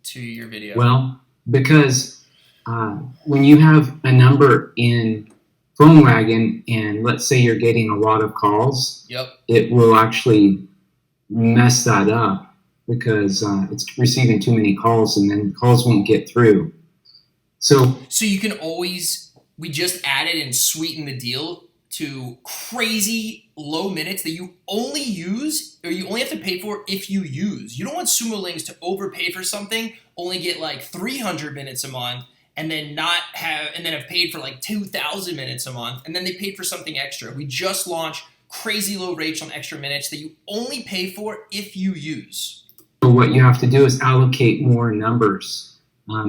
to your video? Well, because when you have a number in PhoneWagon and let's say you're getting a lot of calls, Yep. it will actually mess that up because it's receiving too many calls and then calls won't get through. So you can always, we just added and sweetened the deal to crazy low minutes that you only use, or you only have to pay for if you use. You don't want Sumo Links to overpay for something, only get like 300 minutes a month, and then have paid for like 2,000 minutes a month, and then they paid for something extra. We just launched crazy low rates on extra minutes that you only pay for if you use. So what you have to do is allocate more numbers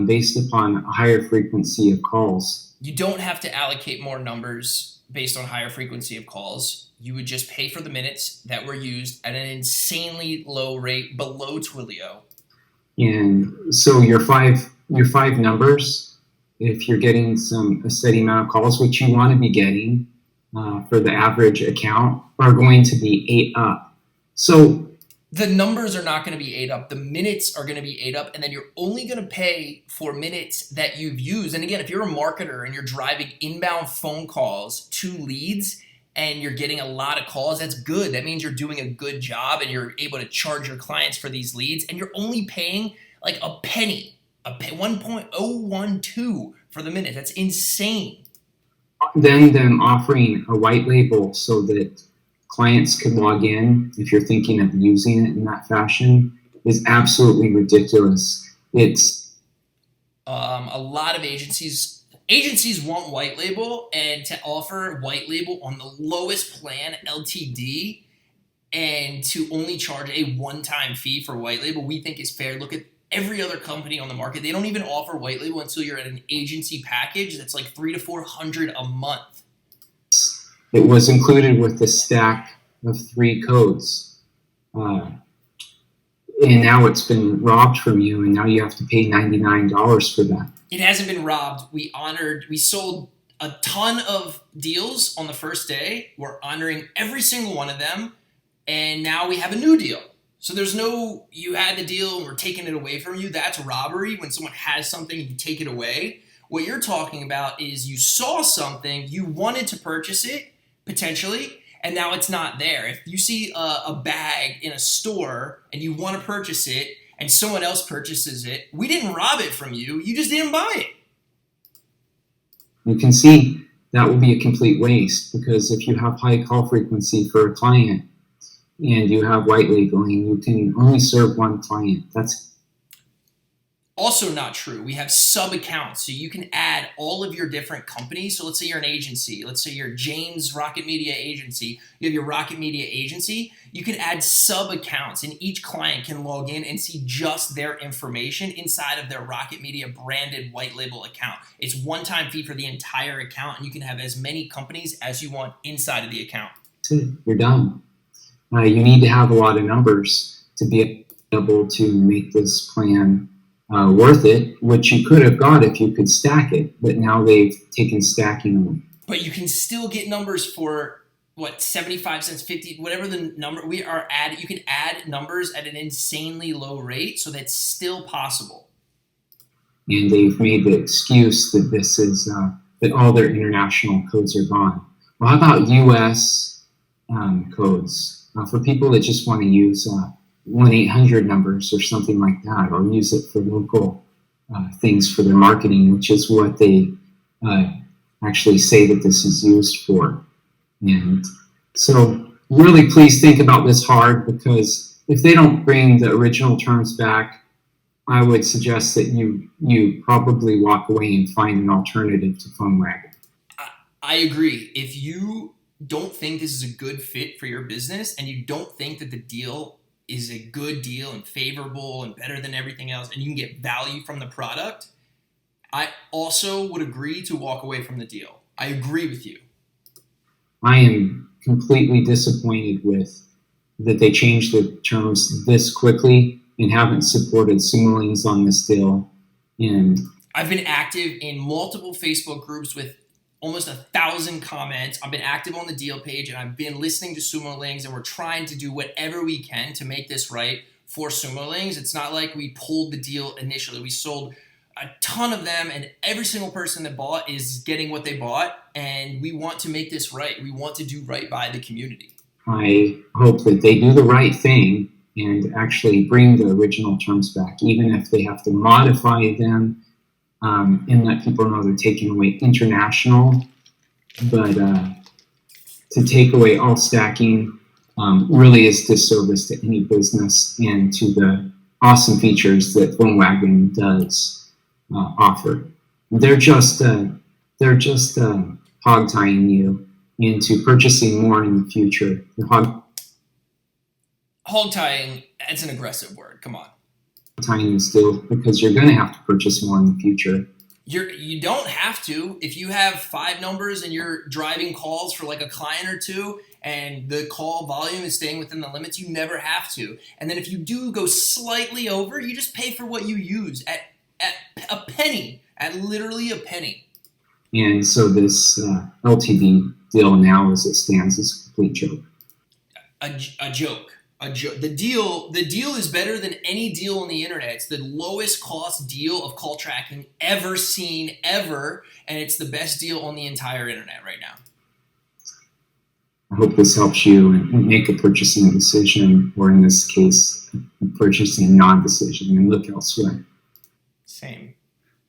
based upon a higher frequency of calls. You don't have to allocate more numbers based on higher frequency of calls. You would just pay for the minutes that were used at an insanely low rate below Twilio. And so your five numbers, if you're getting a steady amount of calls, which you want to be getting for the average account, are going to be ate up. So the numbers are not going to be ate up. The minutes are going to be ate up, and then you're only going to pay for minutes that you've used. And again, if you're a marketer and you're driving inbound phone calls to leads and you're getting a lot of calls, that's good. That means you're doing a good job and you're able to charge your clients for these leads, and you're only paying like a penny, 1.012 for the minute. That's insane. Then them offering a white label so that clients could log in, if you're thinking of using it in that fashion, is absolutely ridiculous. It's a lot of agencies want white label, and to offer white label on the lowest plan, LTD, and to only charge a one-time fee for white label, we think is fair. Look at every other company on the market. They don't even offer white label until you're at an agency package that's like $300 to $400 a month. It was included with the stack of 3 codes. And now it's been robbed from you, and now you have to pay $99 for that. It hasn't been robbed. We sold a ton of deals on the first day. We're honoring every single one of them, and now we have a new deal. So there's no, you had the deal and we're taking it away from you. That's robbery. When someone has something and you take it away. What you're talking about is you saw something, you wanted to purchase it, potentially, and now it's not there. If you see a bag in a store and you want to purchase it and someone else purchases it, we didn't rob it from you. You just didn't buy it. You can see that will be a complete waste, because if you have high call frequency for a client and you have white labeling, you can only serve one client. That's also not true. We have sub accounts, so you can add all of your different companies. So let's say you're an agency. Let's say you're James Rocket Media Agency. You have your Rocket Media Agency. You can add sub accounts, and each client can log in and see just their information inside of their Rocket Media branded white label account. It's one-time fee for the entire account, and you can have as many companies as you want inside of the account. You're done. You need to have a lot of numbers to be able to make this plan worth it, which you could have got if you could stack it, but now they've taken stacking away. But you can still get numbers for what, 75 cents, 50, whatever the number you can add numbers at an insanely low rate, so that's still possible. And they've made the excuse that this is that all their international codes are gone. Well, how about US codes for people that just want to use 1-800 numbers or something like that, or use it for local things for their marketing, which is what they actually say that this is used for. And so really please think about this hard, because if they don't bring the original terms back, I would suggest that you probably walk away and find an alternative to PhoneWagon. I agree. If you don't think this is a good fit for your business, and you don't think that the deal is a good deal and favorable and better than everything else, and you can get value from the product, I also would agree to walk away from the deal. I agree with you. I am completely disappointed with that they changed the terms this quickly and haven't supported Sumo Links on this deal. And I've been active in multiple Facebook groups with almost 1,000 comments. I've been active on the deal page, and I've been listening to Sumolings, and we're trying to do whatever we can to make this right for Sumolings. It's not like we pulled the deal initially. We sold a ton of them, and every single person that bought is getting what they bought, and we want to make this right. We want to do right by the community. I hope that they do the right thing and actually bring the original terms back, even if they have to modify them, and let people know they're taking away international. But to take away all stacking really is disservice to any business and to the awesome features that PhoneWagon does offer. They're just hog tying you into purchasing more in the future. Hog tying, that's an aggressive word. Come on. Tying this deal because you're going to have to purchase more in the future. You don't have to. If you have 5 numbers and you're driving calls for like a client or two and the call volume is staying within the limits, you never have to. And then if you do go slightly over, you just pay for what you use at a penny, at literally a penny. And so this LTV deal now as it stands is a complete joke. A joke. The deal is better than any deal on the internet. It's the lowest cost deal of call tracking ever seen, ever, and it's the best deal on the entire internet right now. I hope this helps you make a purchasing decision, or in this case, a purchasing non-decision, and look elsewhere.